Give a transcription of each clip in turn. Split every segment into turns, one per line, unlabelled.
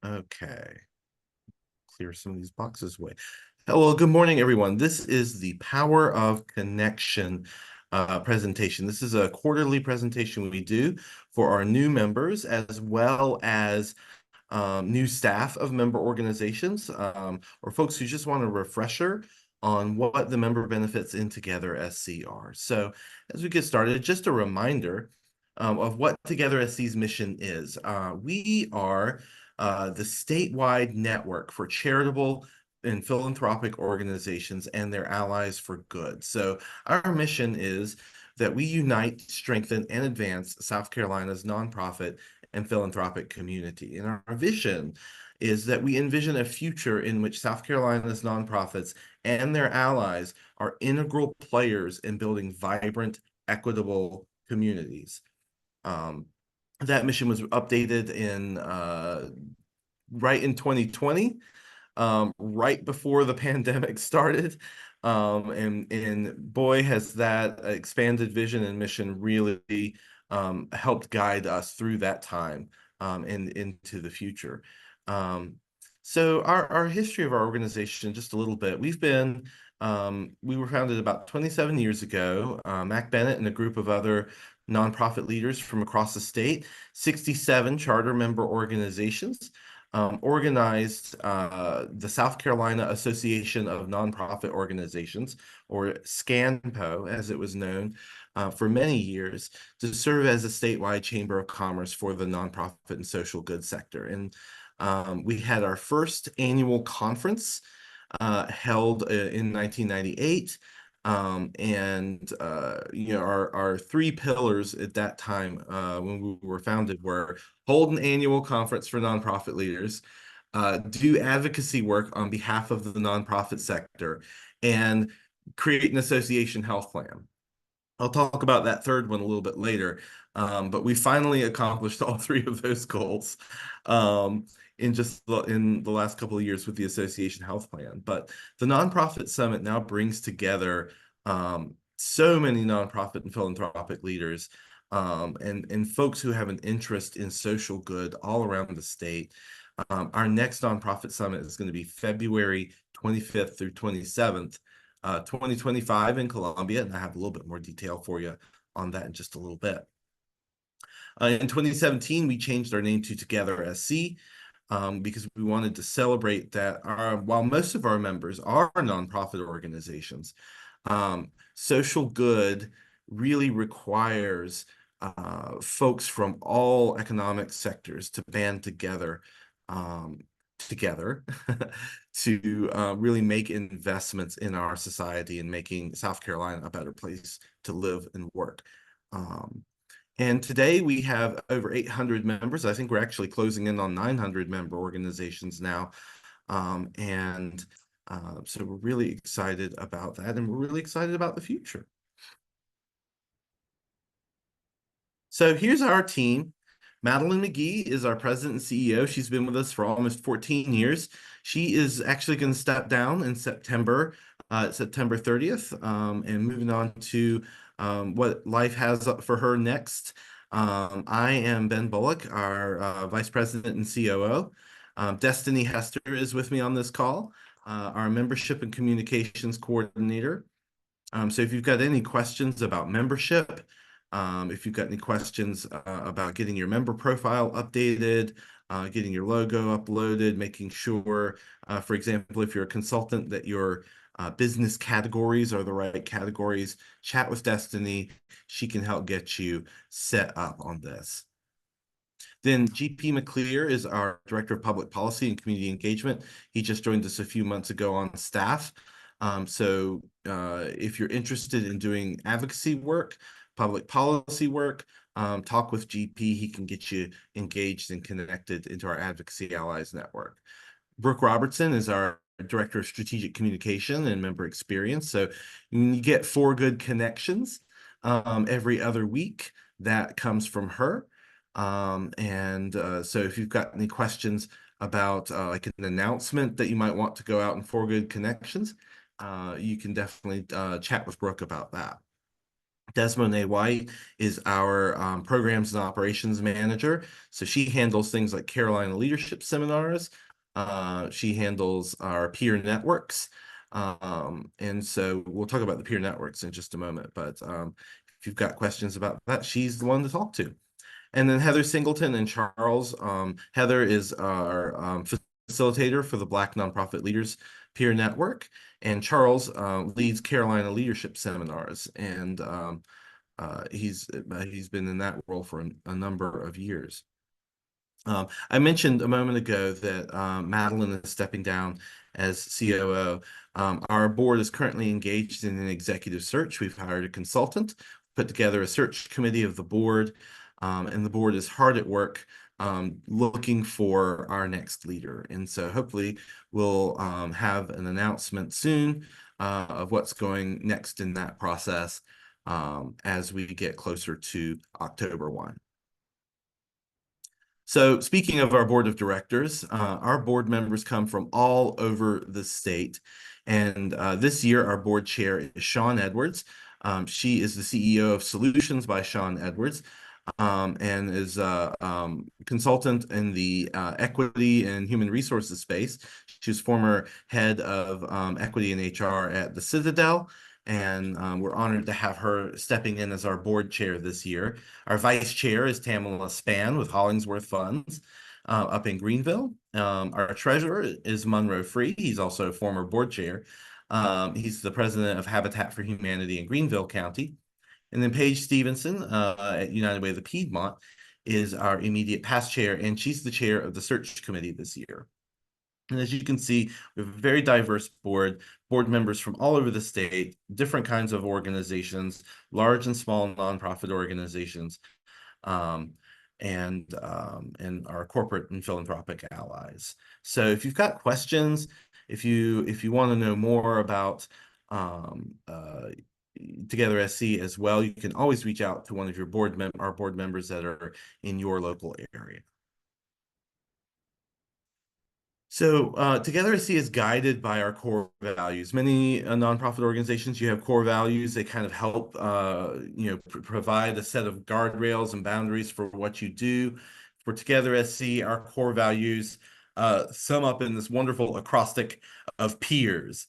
Okay, clear some of these boxes away. Well, good morning, everyone. This is the Power of Connection presentation. This is a quarterly presentation we do for our new members as well as new staff of member organizations or folks who just want a refresher on what the member benefits in Together SC are. So as we get started, just a reminder of what Together SC's mission is. We are the statewide network for charitable and philanthropic organizations and their allies for good. So our mission is that we unite, strengthen, and advance South Carolina's nonprofit and philanthropic community. And our vision is that we envision a future in which South Carolina's nonprofits and their allies are integral players in building vibrant, equitable communities. Um, that mission was updated in right in 2020, right before the pandemic started. And boy, has that expanded vision and mission really helped guide us through that time and into the future. So our history of our organization, just a little bit. We were founded about 27 years ago. Mac Bennett and a group of other nonprofit leaders from across the state, 67 charter member organizations, organized the South Carolina Association of Nonprofit Organizations, or SCANPO, as it was known, for many years, to serve as a statewide chamber of commerce for the nonprofit and social good sector. And we had our first annual conference held in 1998. Our three pillars at that time when we were founded were hold an annual conference for nonprofit leaders, do advocacy work on behalf of the nonprofit sector, and create an association health plan. I'll talk about that third one a little bit later, but we finally accomplished all three of those goals in the last couple of years with the Association Health Plan. But the Nonprofit Summit now brings together so many nonprofit and philanthropic leaders and folks who have an interest in social good all around the state. Our next Nonprofit Summit is going to be February 25th through 27th. 2025 in Columbia, and I have a little bit more detail for you on that in just a little bit. In 2017, we changed our name to Together SC because we wanted to celebrate that while most of our members are nonprofit organizations, social good really requires folks from all economic sectors to band together to really make investments in our society and making South Carolina a better place to live and work. And today we have over 800 members. I think we're actually closing in on 900 member organizations now. So we're really excited about that, and we're really excited about the future. So here's our team. Madeline McGee is our president and CEO. She's been with us for almost 14 years. She is actually going to step down in September 30th, and moving on to what life has for her next. I am Ben Bullock, our vice president and COO. Destiny Hester is with me on this call, our membership and communications coordinator. So if you've got any questions about membership, if you've got any questions about getting your member profile updated, getting your logo uploaded, making sure, for example, if you're a consultant, that your business categories are the right categories, chat with Destiny. She can help get you set up on this. Then GP McClear is our Director of Public Policy and Community Engagement. He just joined us a few months ago on staff. If you're interested in doing advocacy work, public policy work, talk with GP. He can get you engaged and connected into our Advocacy Allies Network. Brooke Robertson is our Director of Strategic Communication and Member Experience. So you get 4 good connections every other week. That comes from her. So if you've got any questions about like an announcement that you might want to go out in 4 good connections, you can definitely chat with Brooke about that. Desmond A. White is our programs and operations manager. So she handles things like Carolina Leadership Seminars. She handles our peer networks. And so we'll talk about the peer networks in just a moment. But if you've got questions about that, she's the one to talk to. And then Heather Singleton and Charles. Heather is our facilitator for the Black Nonprofit Leaders Peer Network, and Charles leads Carolina Leadership Seminars, and he's been in that role for a number of years. I mentioned a moment ago that Madeline is stepping down as COO. Our board is currently engaged in an executive search. We've hired a consultant, put together a search committee of the board, and the board is hard at work looking for our next leader. And so hopefully we'll have an announcement soon of what's going next in that process as we get closer to October 1. So speaking of our board of directors, our board members come from all over the state. And this year, our board chair is Sean Edwards. She is the CEO of Solutions by Sean Edwards, and is a consultant in the equity and human resources space. She was former head of equity and HR at the Citadel, and we're honored to have her stepping in as our board chair this year. Our vice chair is Tamala Spann with Hollingsworth Funds up in Greenville. Our treasurer is Monroe Free. He's also a former board chair. He's the president of Habitat for Humanity in Greenville County. And then Paige Stevenson at United Way of the Piedmont is our immediate past chair, and she's the chair of the search committee this year. And as you can see, we have a very diverse board members from all over the state, different kinds of organizations, large and small nonprofit organizations, um, and our corporate and philanthropic allies. So if you've got questions, if you want to know more about Together SC as well, you can always reach out to one of our board members that are in your local area. So Together SC is guided by our core values. Many nonprofit organizations, you have core values. They kind of help, provide a set of guardrails and boundaries for what you do. For Together SC, our core values sum up in this wonderful acrostic of peers,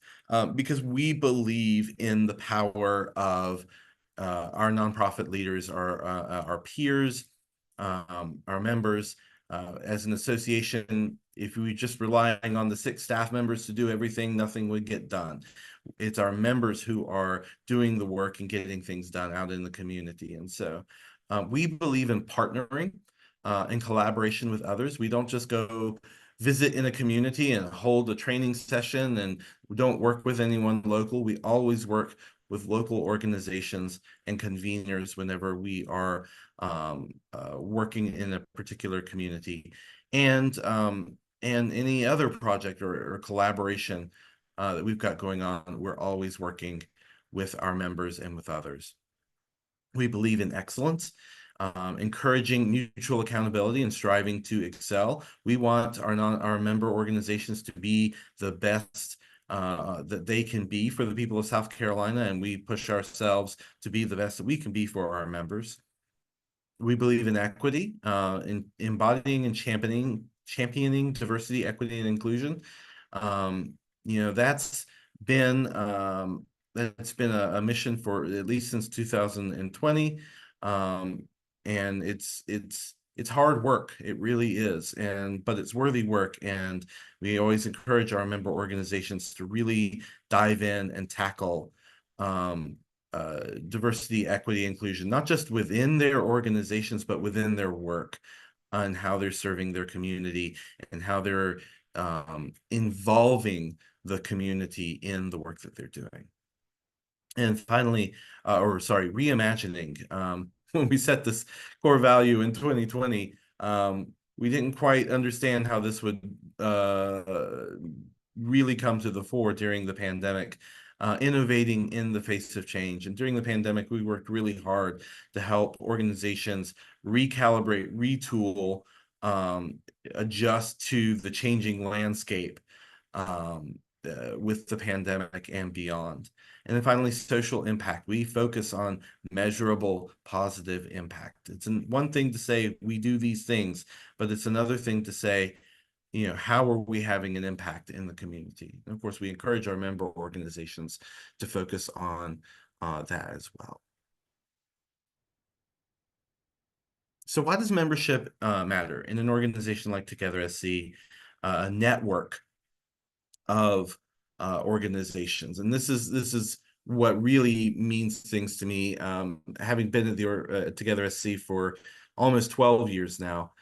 because we believe in the power of our nonprofit leaders, our peers, our members. As an association, if we just relying on the 6 staff members to do everything, nothing would get done. It's our members who are doing the work and getting things done out in the community. And so we believe in partnering in collaboration with others. We don't just go visit in a community and hold a training session and we don't work with anyone local. We always work with local organizations and conveners whenever we are working in a particular community, and any other project or collaboration that we've got going on, we're always working with our members and with others. We believe in excellence, encouraging mutual accountability and striving to excel. We want our member organizations to be the best that they can be for the people of South Carolina, and we push ourselves to be the best that we can be for our members. We believe in equity, in embodying and championing diversity, equity, and inclusion. That's been a mission for at least since 2020, and it's hard work. It really is, but it's worthy work, and we always encourage our member organizations to really dive in and tackle diversity, equity, inclusion, not just within their organizations, but within their work and how they're serving their community and how they're involving the community in the work that they're doing. And finally, reimagining. When we set this core value in 2020, we didn't quite understand how this would really come to the fore during the pandemic. Innovating in the face of change. And during the pandemic, we worked really hard to help organizations recalibrate, retool, adjust to the changing landscape. with the pandemic and beyond. And then finally, social impact. We focus on measurable positive impact. It's one thing to say we do these things, but it's another thing to say, how are we having an impact in the community? And of course, we encourage our member organizations to focus on that as well. So why does membership matter? In an organization like Together SC, a network of organizations, and this is what really means things to me. Having been at the Together SC for almost 12 years now,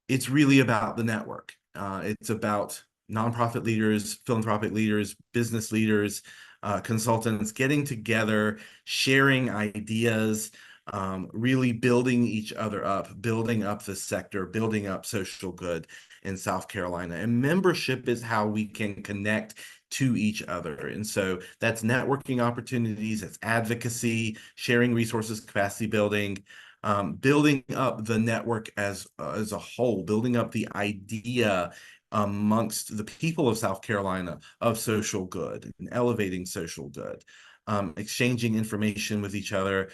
it's really about the network. It's about nonprofit leaders, philanthropic leaders, business leaders, consultants getting together, sharing ideas, really building each other up, building up the sector, building up social good in South Carolina. And membership is how we can connect to each other. And so that's networking opportunities, that's advocacy, sharing resources, capacity building, building up the network as a whole, building up the idea amongst the people of South Carolina of social good and elevating social good, exchanging information with each other,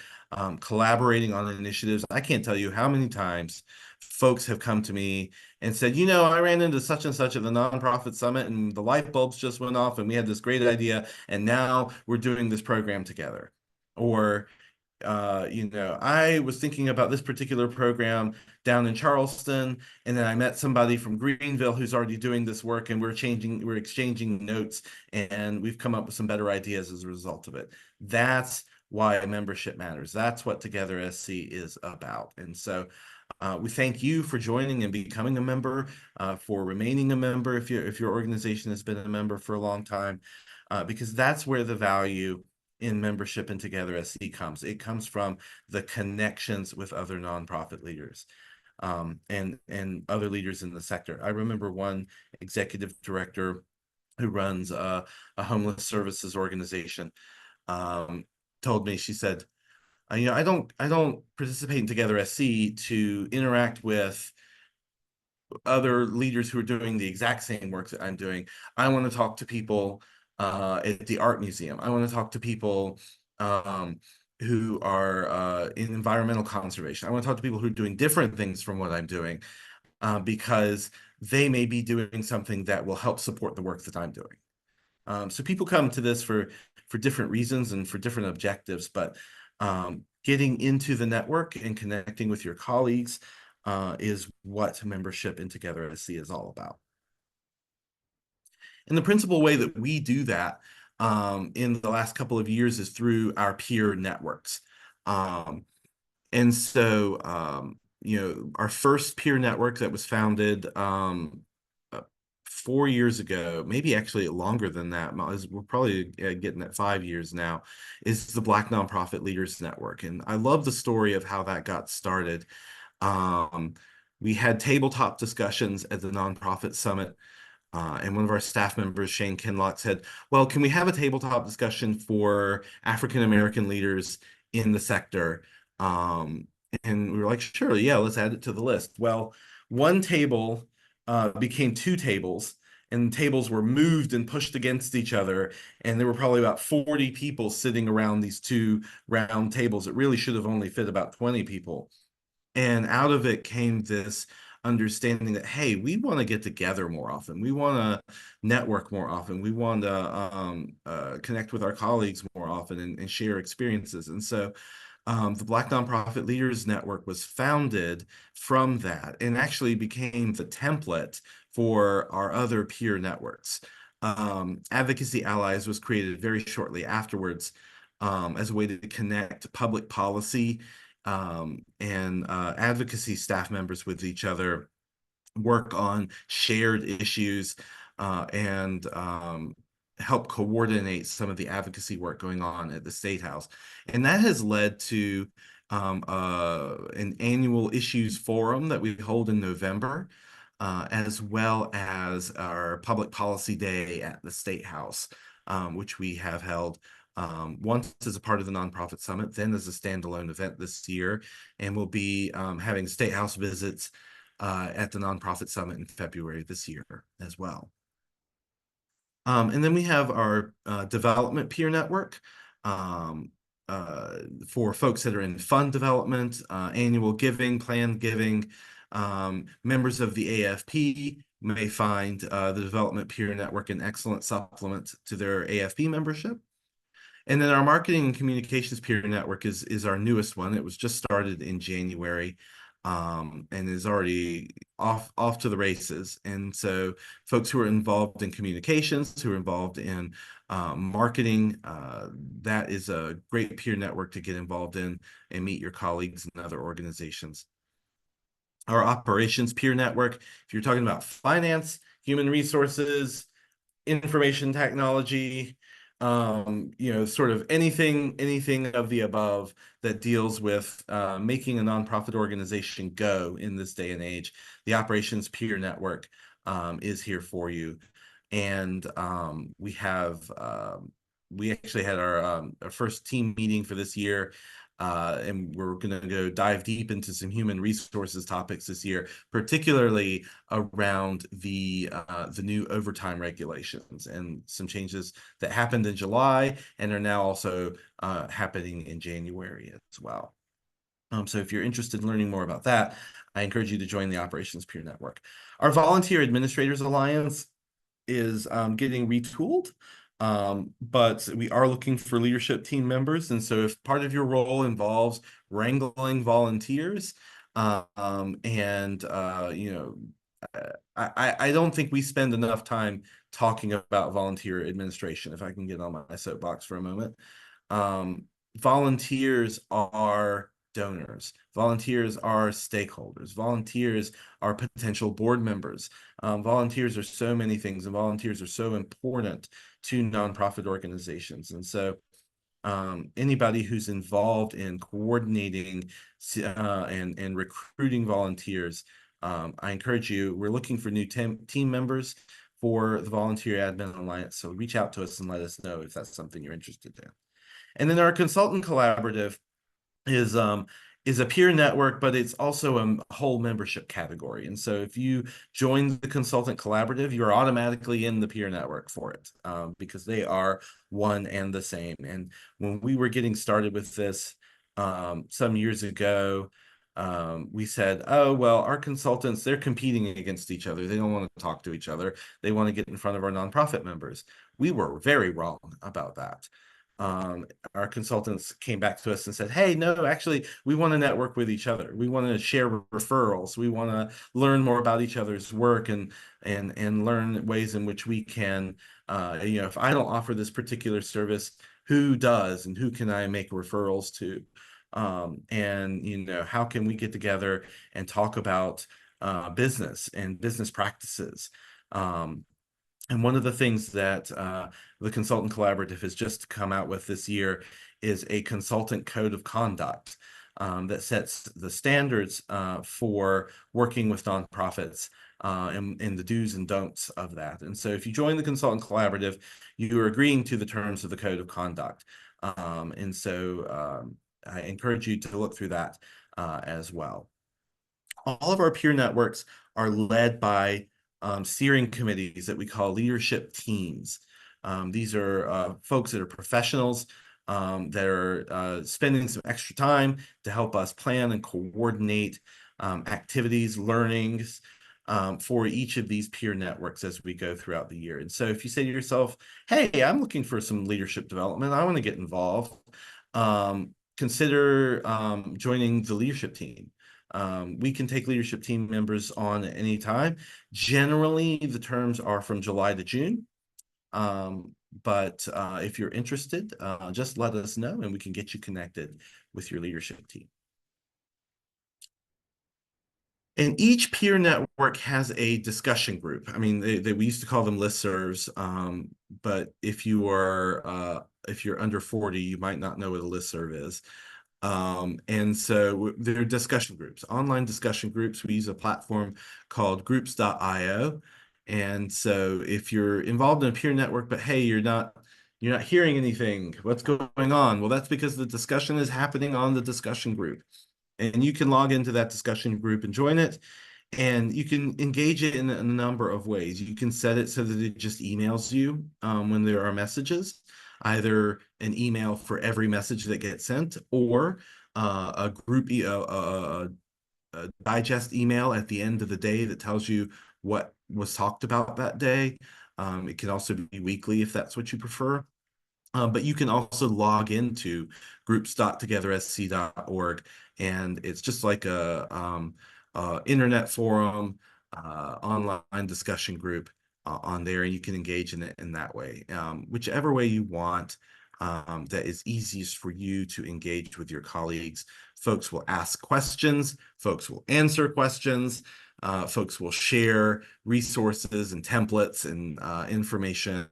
collaborating on initiatives. I can't tell you how many times folks have come to me and said, I ran into such and such at the nonprofit summit and the light bulbs just went off and we had this great idea and now we're doing this program together. Or I was thinking about this particular program down in Charleston, and then I met somebody from Greenville who's already doing this work, and we're exchanging notes, and we've come up with some better ideas as a result of it. That's why membership matters. That's what Together SC is about. And so we thank you for joining and becoming a member, for remaining a member if your organization has been a member for a long time, because that's where the value in membership and Together SC comes. It comes from the connections with other nonprofit leaders, and other leaders in the sector. I remember one executive director who runs a homeless services organization, told me, she said, I don't participate in Together SC to interact with other leaders who are doing the exact same work that I'm doing. I want to talk to people at the art museum. I want to talk to people who are in environmental conservation. I want to talk to people who are doing different things from what I'm doing, because they may be doing something that will help support the work that I'm doing. So people come to this for different reasons and for different objectives, but getting into the network and connecting with your colleagues is what membership in Together SC is all about. And the principal way that we do that in the last couple of years is through our peer networks. And so, our first peer network that was founded 4 years ago, maybe actually longer than that, we're probably getting at 5 years now, is the Black Nonprofit Leaders Network. And I love the story of how that got started. We had tabletop discussions at the Nonprofit Summit, and one of our staff members, Shane Kinlock, said, well, can we have a tabletop discussion for African-American leaders in the sector? And we were like, sure, yeah, let's add it to the list. Well, one table became two tables, and tables were moved and pushed against each other. And there were probably about 40 people sitting around these two round tables. It really should have only fit about 20 people. And out of it came this understanding that, hey, we want to get together more often. We want to network more often. We want to connect with our colleagues more often and share experiences. And so the Black Nonprofit Leaders Network was founded from that and actually became the template for our other peer networks. Advocacy Allies was created very shortly afterwards, as a way to connect public policy and advocacy staff members with each other, work on shared issues, and help coordinate some of the advocacy work going on at the State House. And that has led to an annual issues forum that we hold in November, as well as our public policy day at the State House, which we have held once as a part of the Nonprofit Summit, then as a standalone event this year. And we'll be having State House visits at the Nonprofit Summit in February this year as well. And then we have our development peer network um, for folks that are in fund development, annual giving, planned giving. Members of the AFP may find the development peer network an excellent supplement to their AFP membership. And then our marketing and communications peer network is our newest one. It was just started in January, and is already off to the races. And so folks who are involved in communications, who are involved in marketing, that is a great peer network to get involved in and meet your colleagues and other organizations. Our operations peer network, if you're talking about finance, human resources, information technology, sort of anything of the above that deals with making a nonprofit organization go in this day and age. The Operations Peer Network is here for you. And we actually had our first team meeting for this year. And we're going to go dive deep into some human resources topics this year, particularly around the new overtime regulations and some changes that happened in July and are now also happening in January as well. So if you're interested in learning more about that, I encourage you to join the Operations Peer Network. Our Volunteer Administrators Alliance is getting retooled. But we are looking for leadership team members. And so if part of your role involves wrangling volunteers, I don't think we spend enough time talking about volunteer administration, if I can get on my soapbox for a moment. Volunteers are donors. Volunteers are stakeholders. Volunteers are potential board members. Volunteers are so many things, and volunteers are so important to nonprofit organizations. And so anybody who's involved in coordinating and recruiting volunteers, I encourage you. We're looking for new team members for the Volunteer Admin Alliance. So reach out to us and let us know if that's something you're interested in. And then our consultant collaborative is a peer network, but it's also a whole membership category. And so if you join the consultant collaborative, you're automatically in the peer network for it, because they are one and the same. And when we were getting started with this some years ago, we said, oh, well, our consultants, they're competing against each other. They don't want to talk to each other. They want to get in front of our nonprofit members. We were very wrong about that. Our consultants came back to us and said, hey, no, actually, we want to network with each other. We want to share referrals. We want to learn more about each other's work and learn ways in which we can, if I don't offer this particular service, who does and who can I make referrals to? How can we get together and talk about business and business practices? And one of the things that the Consultant Collaborative has just come out with this year is a consultant code of conduct that sets the standards for working with nonprofits and the do's and don'ts of that. And so if you join the Consultant Collaborative, you are agreeing to the terms of the code of conduct. I encourage you to look through that as well. All of our peer networks are led by steering committees that we call leadership teams. These are folks that are professionals that are spending some extra time to help us plan and coordinate activities, learnings for each of these peer networks as we go throughout the year. And so if you say to yourself, hey, I'm looking for some leadership development, I want to get involved, consider joining the leadership team. We can take leadership team members on at any time. Generally, the terms are from July to June. But if you're interested, just let us know and we can get you connected with your leadership team. And each peer network has a discussion group. I mean, we used to call them listservs, but if you're under 40, you might not know what a listserv is. And so there are discussion groups, online discussion groups. We use a platform called groups.io. And so if you're involved in a peer network, but hey, you're not hearing anything, what's going on? Well, that's because the discussion is happening on the discussion group. And you can log into that discussion group and join it. And you can engage it in a number of ways. You can set it so that it just emails you when there are messages, either an email for every message that gets sent, or a group a digest email at the end of the day that tells you what was talked about that day. It can also be weekly if that's what you prefer. But you can also log into groups.togethersc.org, and it's just like a internet forum, online discussion group on there, and you can engage in it in that way, whichever way you want. That is easiest for you to engage with your colleagues. Folks will ask questions, folks will answer questions, folks will share resources and templates and information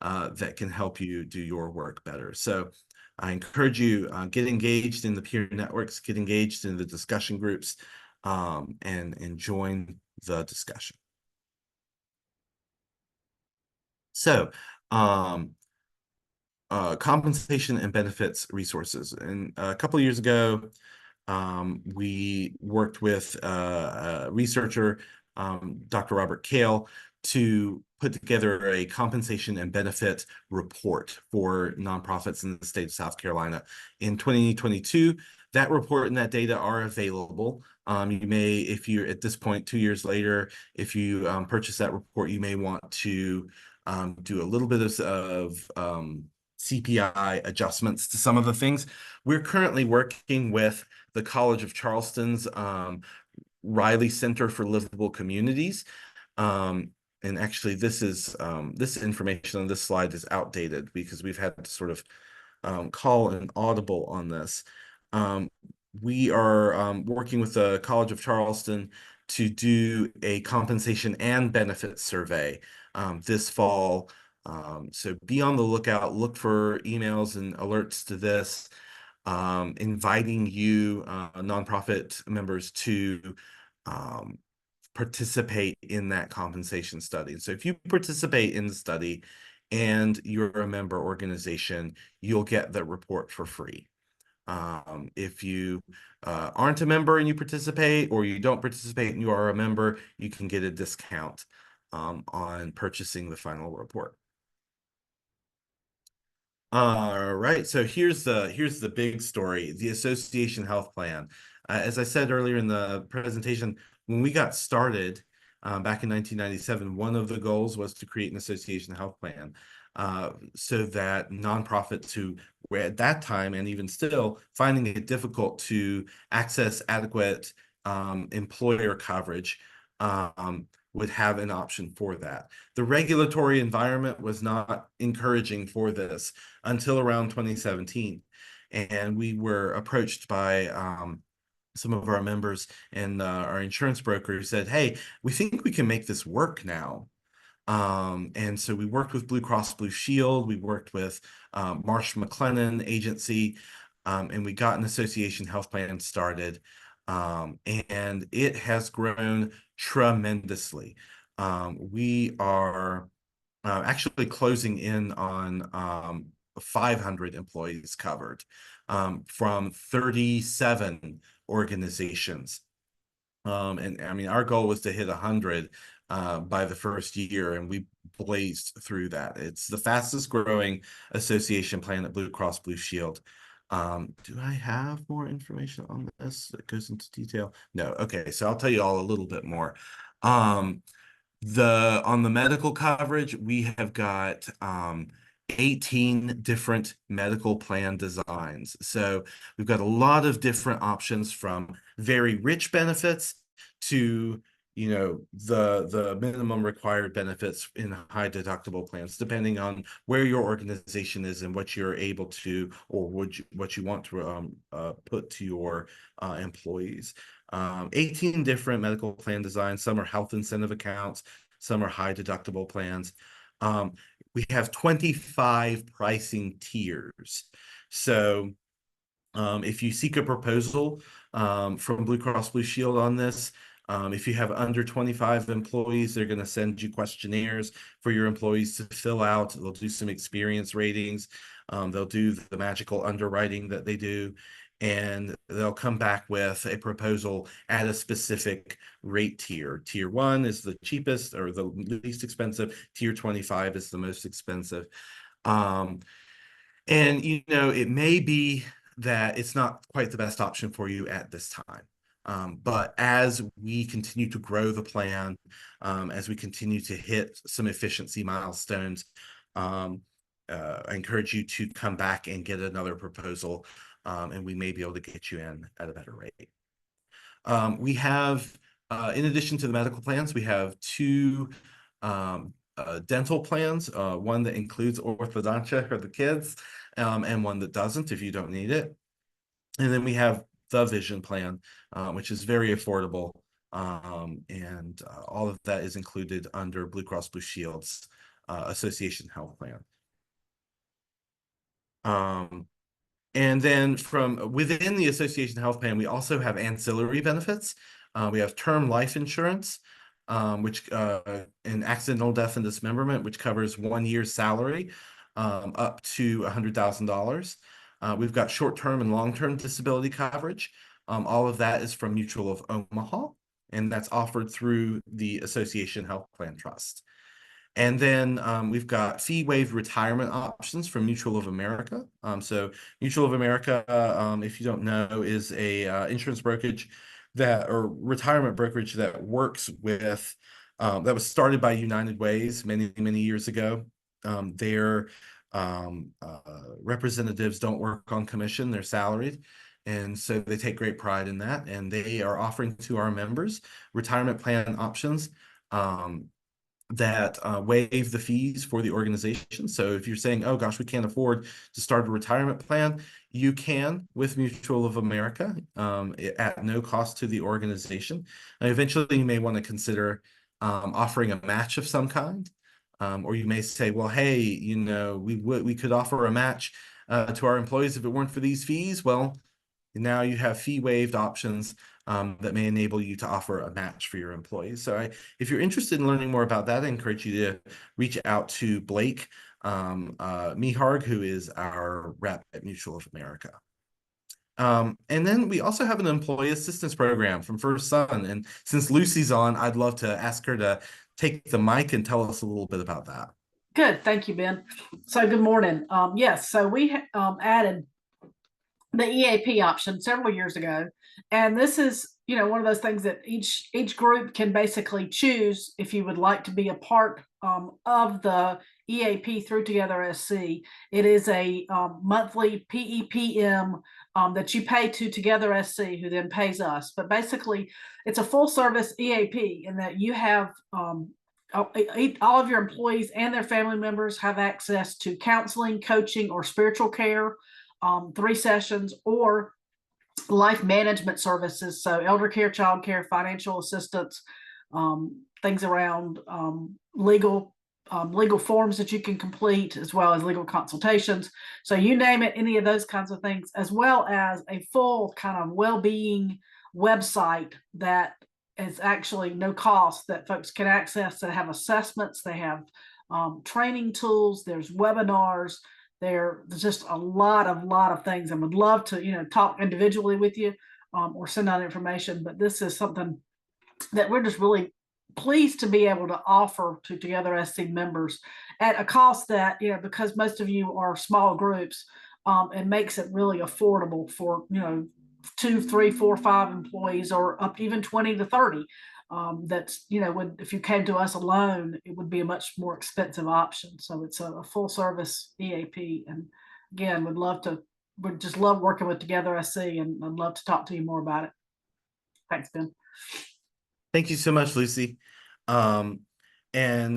that can help you do your work better. So I encourage you, get engaged in the peer networks, get engaged in the discussion groups, and join the discussion. So, compensation and benefits resources. And a couple of years ago, we worked with a researcher, Dr. Robert Kale, to put together a compensation and benefit report for nonprofits in the state of South Carolina. In 2022, that report and that data are available. You may, if you're at this point, 2 years later, if you purchase that report, you may want to do a little bit of CPI adjustments to some of the things. We're currently working with the College of Charleston's Riley Center for Livable Communities. And actually, this information on this slide is outdated because we've had to sort of call an audible on this. We are working with the College of Charleston to do a compensation and benefits survey this fall. So be on the lookout, look for emails and alerts to this, inviting you, nonprofit members, to participate in that compensation study. So if you participate in the study and you're a member organization, you'll get the report for free. If you aren't a member and you participate, or you don't participate and you are a member, you can get a discount on purchasing the final report. All right, so here's the big story, the association health plan. As I said earlier in the presentation, when we got started back in 1997, one of the goals was to create an association health plan so that nonprofits who were at that time, and even still, finding it difficult to access adequate employer coverage, would have an option for that. The regulatory environment was not encouraging for this until around 2017. And we were approached by some of our members and our insurance broker, who said, hey, we think we can make this work now. And so we worked with Blue Cross Blue Shield, we worked with Marsh McLennan Agency, and we got an association health plan started. And it has grown tremendously. We are actually closing in on 500 employees covered from 37 organizations. And I mean, our goal was to hit 100 by the first year, and we blazed through that. It's the fastest growing association plan at Blue Cross Blue Shield. Do I have more information on this that goes into detail? No. Okay, so I'll tell you all a little bit more. On the medical coverage, we have got 18 different medical plan designs. So we've got a lot of different options, from very rich benefits to the minimum required benefits in high deductible plans, depending on where your organization is and what you're able to, or what you want to put to your employees. 18 different medical plan designs. Some are health incentive accounts, some are high deductible plans. We have 25 pricing tiers. So if you seek a proposal from Blue Cross Blue Shield on this, if you have under 25 employees, they're going to send you questionnaires for your employees to fill out. They'll do some experience ratings. They'll do the magical underwriting that they do. and they'll come back with a proposal at a specific rate tier. Tier 1 is the cheapest or the least expensive. Tier 25 is the most expensive. Um, and, it may be that it's not quite the best option for you at this time. But as we continue to grow the plan, as we continue to hit some efficiency milestones, I encourage you to come back and get another proposal, and we may be able to get you in at a better rate. We have, in addition to the medical plans, we have two dental plans, one that includes orthodontia for the kids, and one that doesn't if you don't need it. And then we have the vision plan, which is very affordable. And all of that is included under Blue Cross Blue Shield's Association Health Plan. And then from within the Association Health Plan, we also have ancillary benefits. We have term life insurance, which and accidental death and dismemberment, which covers 1 year's salary up to $100,000. We've got short-term and long-term disability coverage. All of that is from Mutual of Omaha, and that's offered through the Association Health Plan Trust. And then we've got fee-waived retirement options from Mutual of America. So Mutual of America, if you don't know, is a insurance brokerage or retirement brokerage that works with, that was started by United Ways many, many years ago. Their representatives don't work on commission, they're salaried. And so they take great pride in that. And they are offering to our members retirement plan options that waive the fees for the organization. So if you're saying, oh gosh, we can't afford to start a retirement plan, you can with Mutual of America at no cost to the organization. And eventually you may want to consider offering a match of some kind. Or you may say, well, hey, we could offer a match to our employees if it weren't for these fees. Well, now you have fee waived options that may enable you to offer a match for your employees. So if you're interested in learning more about that, I encourage you to reach out to Blake Meharg, who is our rep at Mutual of America. And then we also have an employee assistance program from First Sun. And since Lucy's on, I'd love to ask her to take the mic and tell us a little bit about that.
Good. Thank you, Ben. So good morning. Yes, so we added the EAP option several years ago. And this is, one of those things that each group can basically choose if you would like to be a part of the EAP through Together SC. It is a monthly PEPM that you pay to Together SC, who then pays us. But basically, it's a full service EAP in that you have all of your employees and their family members have access to counseling, coaching, or spiritual care, 3 sessions, or life management services. So elder care, child care, financial assistance, things around legal forms that you can complete, as well as legal consultations. So you name it, any of those kinds of things, as well as a full kind of well-being website that is actually no cost that folks can access, that have assessments, they have training tools, there's webinars, there's just a lot of things, and would love to talk individually with you or send out information. But this is something that we're just really pleased to be able to offer to Together SC members at a cost that, because most of you are small groups, it makes it really affordable for 2, 3, 4, 5 employees, or up to even 20 to 30. That's if you came to us alone, it would be a much more expensive option. So it's a full service EAP, and again, would just love working with Together SC, and I'd love to talk to you more about it. Thanks, Ben.
Thank you so much, Lucy. And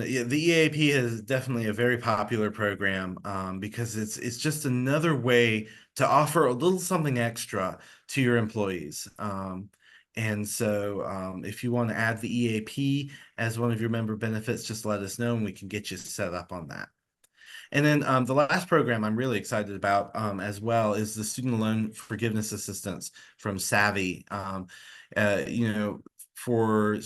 the EAP is definitely a very popular program because it's just another way to offer a little something extra to your employees. And so if you want to add the EAP as one of your member benefits, just let us know and we can get you set up on that. And then the last program I'm really excited about as well is the Student Loan Forgiveness Assistance from Savvy. For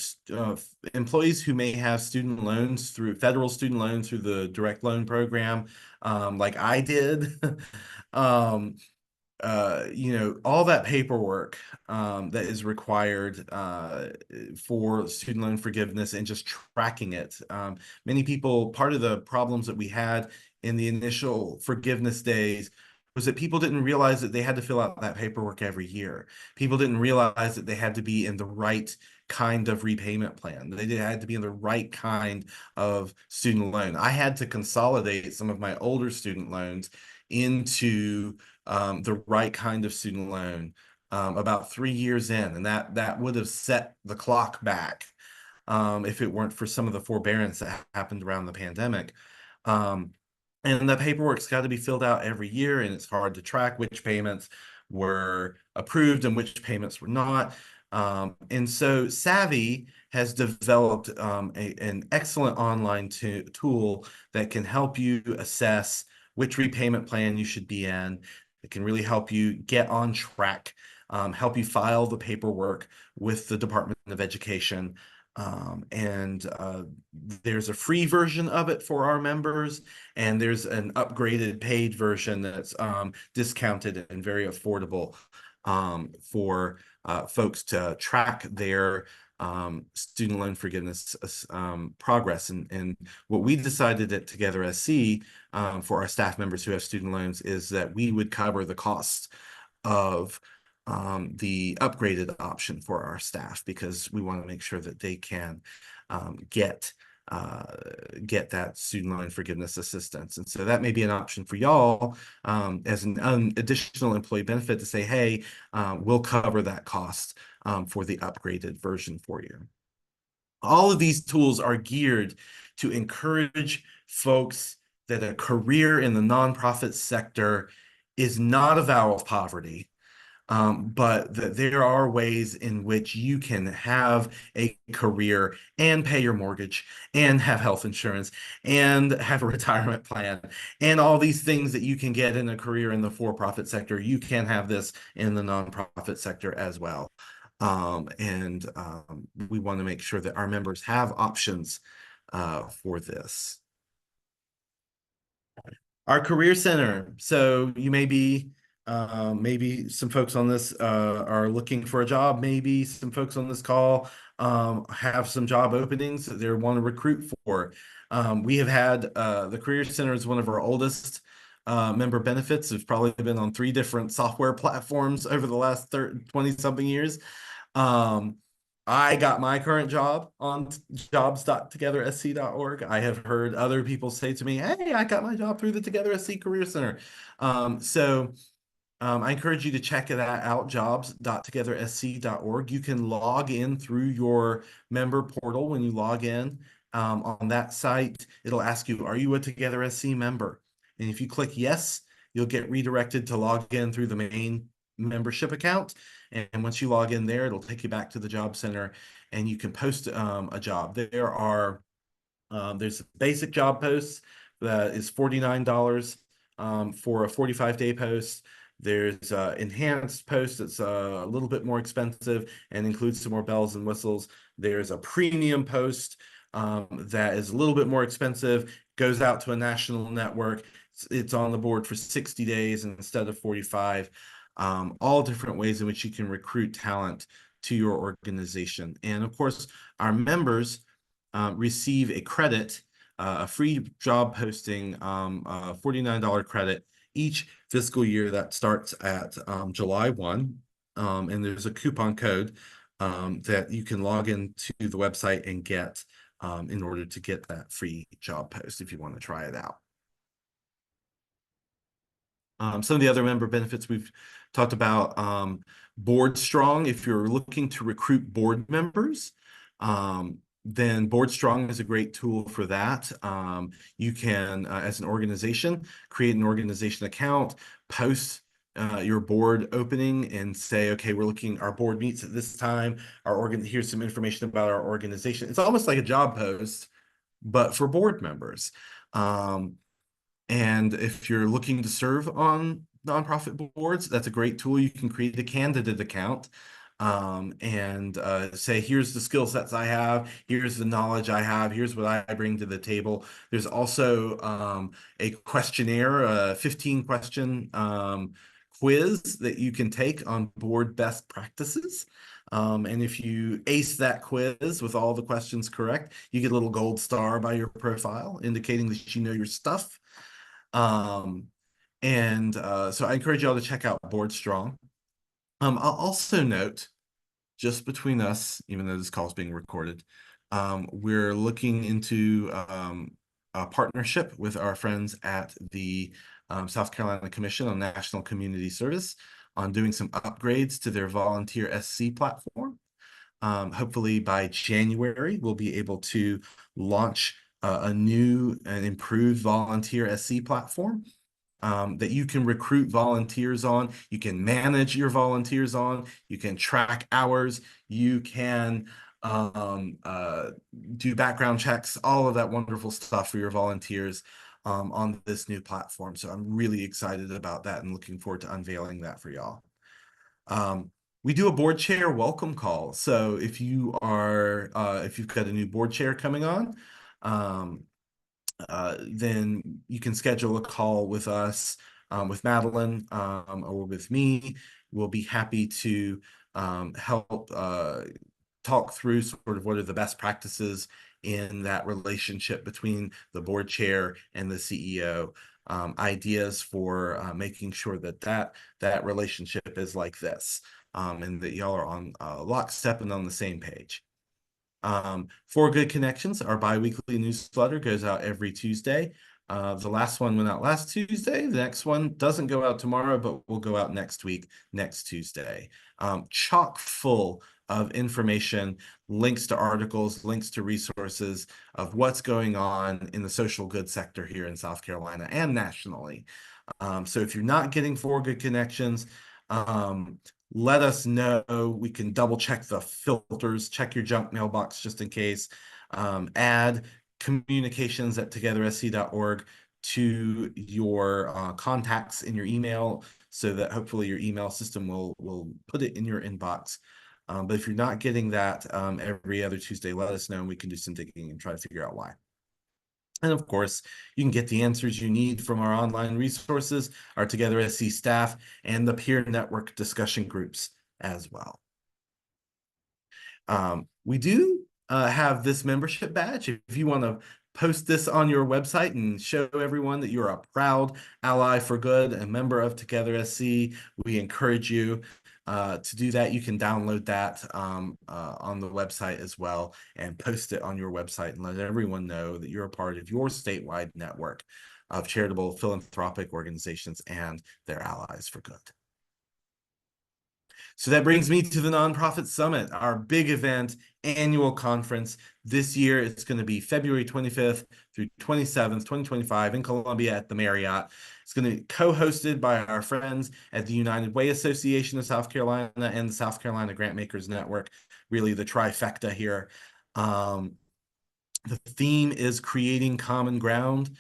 employees who may have student loans through federal student loans through the direct loan program, like I did, all that paperwork that is required for student loan forgiveness and just tracking it. Many people, part of the problems that we had in the initial forgiveness days was that people didn't realize that they had to fill out that paperwork every year. People didn't realize that they had to be in the right kind of repayment plan. They had to be in the right kind of student loan. I had to consolidate some of my older student loans into the right kind of student loan about 3 years in, and that would have set the clock back if it weren't for some of the forbearance that happened around the pandemic. Um, and the paperwork's got to be filled out every year, and it's hard to track which payments were approved and which payments were not. And so Savvy has developed an excellent online tool that can help you assess which repayment plan you should be in. It can really help you get on track, help you file the paperwork with the Department of Education. And there's a free version of it for our members, and there's an upgraded paid version that's discounted and very affordable for folks to track their student loan forgiveness progress. And what we decided at Together SC for our staff members who have student loans is that we would cover the cost of the upgraded option for our staff, because we want to make sure that they can get that student loan forgiveness assistance. And so that may be an option for y'all as an additional employee benefit to say, hey, we'll cover that cost for the upgraded version for you. All of these tools are geared to encourage folks that a career in the nonprofit sector is not a vow of poverty, but that there are ways in which you can have a career and pay your mortgage and have health insurance and have a retirement plan and all these things that you can get in a career in the for-profit sector. You can have this in the nonprofit sector as well. And we want to make sure that our members have options for this. Our Career Center. So you may be, maybe some folks on this are looking for a job. Maybe some folks on this call have some job openings that they want to recruit for. We have had the Career Center is one of our oldest member benefits. It's probably been on 3 different software platforms over the last 20-something years. I got my current job on jobs.togethersc.org. I have heard other people say to me, hey, I got my job through the Together SC Career Center. I encourage you to check that out, jobs.togethersc.org. You can log in through your member portal. When you log in on that site, it'll ask you, are you a Together SC member? And if you click yes, you'll get redirected to log in through the main membership account. And once you log in there, it'll take you back to the job center and you can post a job. There's basic job posts that is $49 for a 45-day post. There's enhanced post that's a little bit more expensive and includes some more bells and whistles. There's a premium post that is a little bit more expensive, goes out to a national network. It's on the board for 60 days instead of 45. All different ways in which you can recruit talent to your organization. And of course, our members receive a credit, a free job posting, $49 credit each fiscal year that starts at July 1. And there's a coupon code that you can log into the website and get in order to get that free job post if you want to try it out. Some of the other member benefits we've talked about, Board Strong. If you're looking to recruit board members, then Board Strong is a great tool for that. You can, as an organization, create an organization account, post your board opening and say, okay, our board meets at this time. Here's some information about our organization. It's almost like a job post, but for board members. And if you're looking to serve on nonprofit boards, that's a great tool. You can create a candidate account and say, here's the skill sets I have, here's the knowledge I have, here's what I bring to the table. There's also a questionnaire, a 15-question quiz that you can take on board best practices. And if you ace that quiz with all the questions correct, you get a little gold star by your profile indicating that you know your stuff. Um, so I encourage y'all to check out Board Strong. I'll also note, just between us, even though this call is being recorded, we're looking into a partnership with our friends at the South Carolina Commission on National Community Service on doing some upgrades to their volunteer SC platform. Hopefully by January, we'll be able to launch a new and improved volunteer SC platform that you can recruit volunteers on. You can manage your volunteers on. You can track hours. You can do background checks, all of that wonderful stuff for your volunteers on this new platform. So I'm really excited about that and looking forward to unveiling that for y'all. We do a board chair welcome call. So if you've got a new board chair coming on, then you can schedule a call with us, with Madeline, or with me. We'll be happy to help talk through sort of what are the best practices in that relationship between the board chair and the CEO. Ideas for making sure that relationship is like this, and that y'all are on lockstep and on the same page. For Good Connections, our bi-weekly newsletter goes out every Tuesday. The last one went out last Tuesday. The next one doesn't go out tomorrow, but will go out next week, next Tuesday. Chock full of information, links to articles, links to resources of what's going on in the social good sector here in South Carolina and nationally. So if you're not getting For Good Connections, let us know. We can double check the filters, check your junk mailbox just in case. Add communications@togethersc.org to your contacts in your email so that hopefully your email system will put it in your inbox. But if you're not getting that every other Tuesday, let us know and we can do some digging and try to figure out why. And of course, you can get the answers you need from our online resources, our Together SC staff, and the peer network discussion groups as well. We do have this membership badge. If you want to post this on your website and show everyone that you're a proud ally for good, a member of Together SC, we encourage you to do that. You can download that on the website as well and post it on your website and let everyone know that you're a part of your statewide network of charitable philanthropic organizations and their allies for good. So that brings me to the Nonprofit Summit, our big event, annual conference. This year, it's going to be February 25th through 27th, 2025 in Columbia at the Marriott. It's going to be co-hosted by our friends at the United Way Association of South Carolina and the South Carolina Grantmakers Network, really the trifecta here. The theme is creating common ground,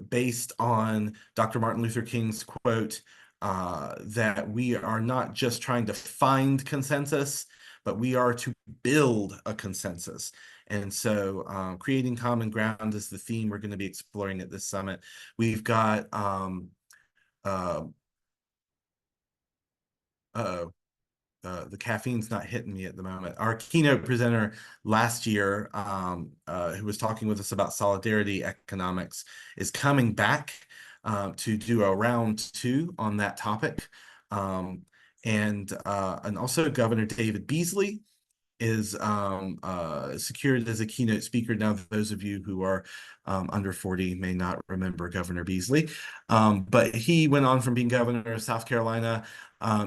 based on Dr. Martin Luther King's quote, that we are not just trying to find consensus, but we are to build a consensus. And so creating common ground is the theme we're going to be exploring at this summit. We've got the caffeine's not hitting me at the moment. Our keynote presenter last year, who was talking with us about solidarity economics, is coming back to do a round 2 on that topic. And also Governor David Beasley is secured as a keynote speaker. Now, those of you who are under 40 may not remember Governor Beasley, but he went on from being governor of South Carolina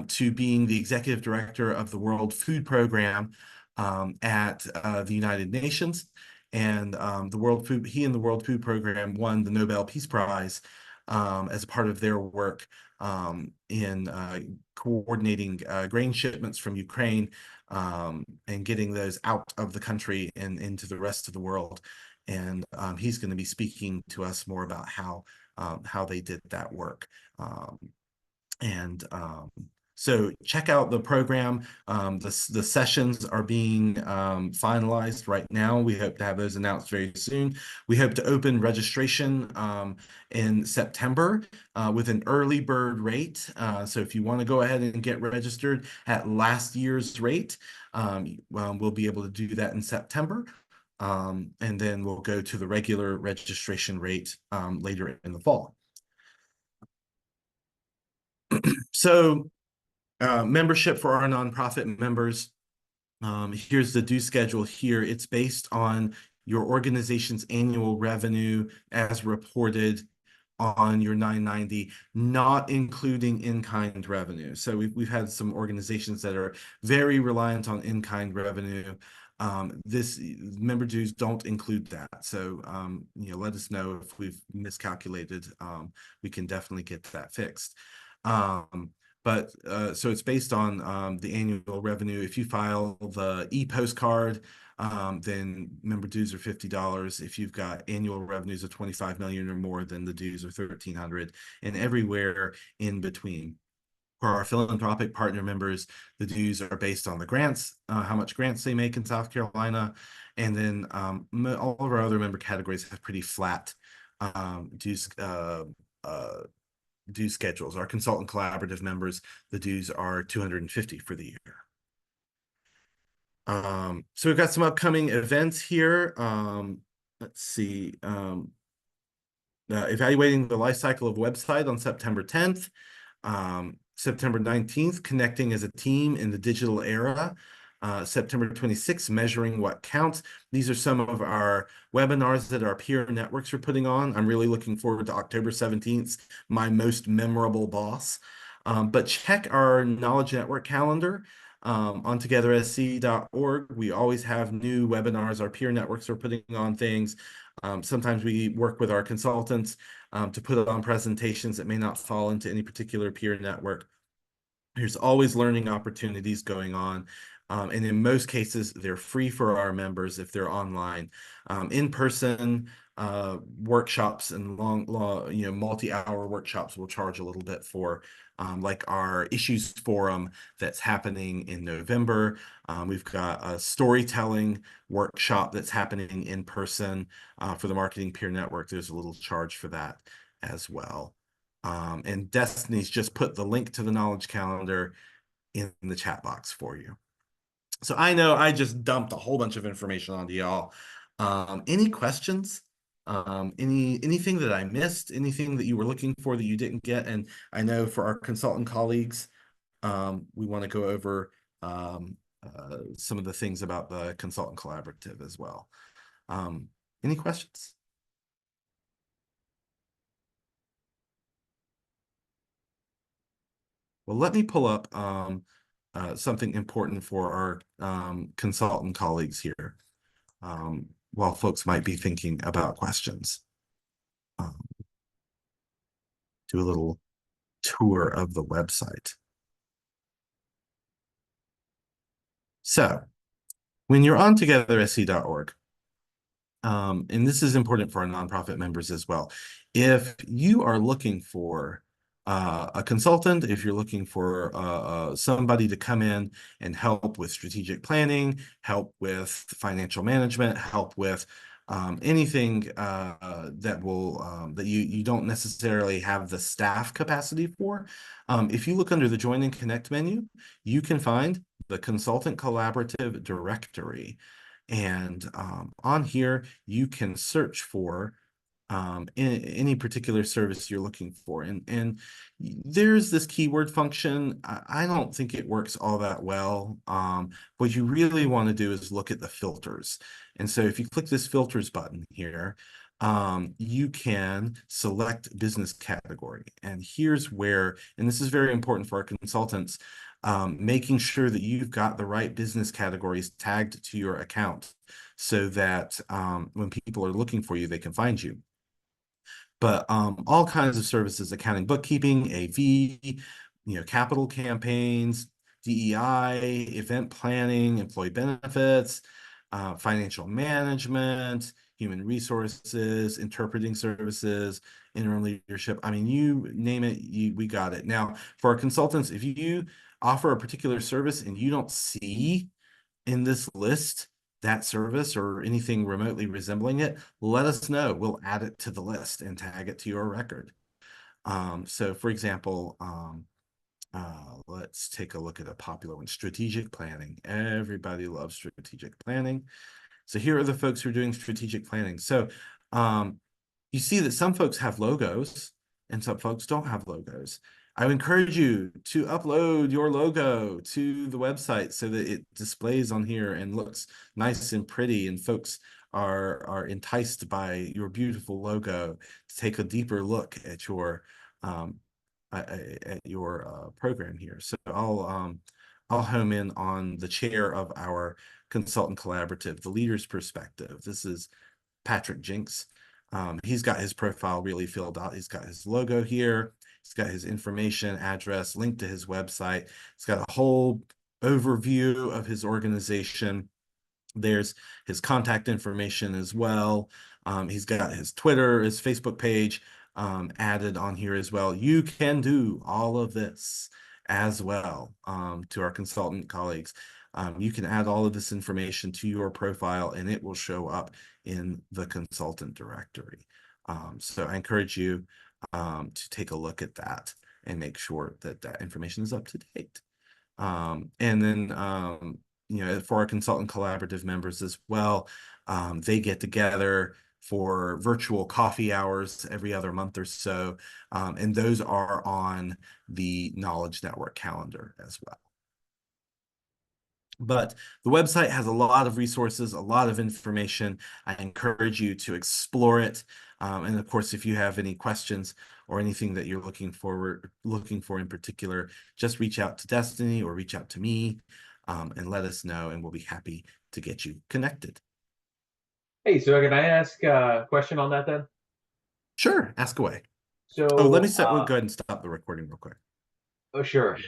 to being the executive director of the World Food Program at the United Nations. And he and the World Food Program won the Nobel Peace Prize as part of their work in coordinating grain shipments from Ukraine and getting those out of the country and into the rest of the world. And he's going to be speaking to us more about how they did that work. So check out the program. The sessions are being finalized right now. We hope to have those announced very soon. We hope to open registration in September with an early bird rate. So if you want to go ahead and get registered at last year's rate, we'll be able to do that in September. And then we'll go to the regular registration rate later in the fall. So membership for our nonprofit members. Here's the due schedule here. It's based on your organization's annual revenue as reported on your 990, not including in-kind revenue. So we've had some organizations that are very reliant on in-kind revenue. This member dues don't include that. So let us know if we've miscalculated. We can definitely get that fixed. But so it's based on the annual revenue. If you file the e-postcard, then member dues are $50. If you've got annual revenues of 25 million or more, then the dues are 1,300, and everywhere in between. For our philanthropic partner members, the dues are based on the grants, how much grants they make in South Carolina, and then all of our other member categories have pretty flat dues. Due schedules. Our consultant collaborative members, the dues are $250 for the year. So we've got some upcoming events here. Let's see. Evaluating the life cycle of website on September 10th. September 19th, connecting as a team in the digital era. September 26th, measuring what counts. These are some of our webinars that our peer networks are putting on. I'm really looking forward to October 17th, my most memorable boss. But check our Knowledge Network calendar on togethersc.org. We always have new webinars. Our peer networks are putting on things. Sometimes we work with our consultants to put on presentations that may not fall into any particular peer network. There's always learning opportunities going on. And in most cases, they're free for our members if they're online. In-person workshops and multi-hour workshops will charge a little bit for, like our issues forum that's happening in November. We've got a storytelling workshop that's happening in person for the Marketing Peer Network. There's a little charge for that as well. And Destiny's just put the link to the knowledge calendar in the chat box for you. So I know I just dumped a whole bunch of information onto y'all. Any questions? Anything that I missed? Anything that you were looking for that you didn't get? And I know for our consultant colleagues, we want to go over some of the things about the consultant collaborative as well. Any questions? Well, let me pull up something important for our consultant colleagues here while folks might be thinking about questions. Do a little tour of the website. So when you're on togethersc.org, and this is important for our nonprofit members as well, if you are looking for a consultant, if you're looking for somebody to come in and help with strategic planning, help with financial management, help with anything that you don't necessarily have the staff capacity for, if you look under the Join and Connect menu, you can find the Consultant Collaborative Directory. And on here, you can search for any particular service you're looking for. And there's this keyword function. I don't think it works all that well. What you really want to do is look at the filters. And so if you click this filters button here, you can select business category. And here's where, and this is very important for our consultants, making sure that you've got the right business categories tagged to your account so that when people are looking for you, they can find you. But all kinds of services, accounting, bookkeeping, AV, capital campaigns, DEI, event planning, employee benefits, financial management, human resources, interpreting services, interim leadership. I mean, you name it, we got it. Now, for our consultants, if you offer a particular service and you don't see in this list that service or anything remotely resembling it, let us know. We'll add it to the list and tag it to your record. So for example, let's take a look at a popular one, strategic planning. Everybody loves strategic planning. So here are the folks who are doing strategic planning. So you see that some folks have logos and some folks don't have logos. I would encourage you to upload your logo to the website so that it displays on here and looks nice and pretty, and folks are enticed by your beautiful logo to take a deeper look at your program here. So I'll home in on the chair of our consultant collaborative, the leader's perspective. This is Patrick Jinks. He's got his profile really filled out. He's got his logo here. He's got his information, address, link to his website. He's got a whole overview of his organization. There's his contact information as well. He's got his Twitter, his Facebook page added on here as well. You can do all of this as well to our consultant colleagues. You can add all of this information to your profile and it will show up in the consultant directory. So I encourage you to take a look at that and make sure that that information is up to date. And then, you know, for our consultant collaborative members as well, they get together for virtual coffee hours every other month or so. And those are on the Knowledge Network calendar as well. But the website has a lot of resources, a lot of information. I encourage you to explore it. And of course, if you have any questions or anything that you're looking for in particular, just reach out to Destiny or reach out to me and let us know, and we'll be happy to get you connected.
Hey, so can I ask a question on that then?
Sure, ask away.
So,
Oh, let me go ahead and stop the recording real quick.
oh, sure.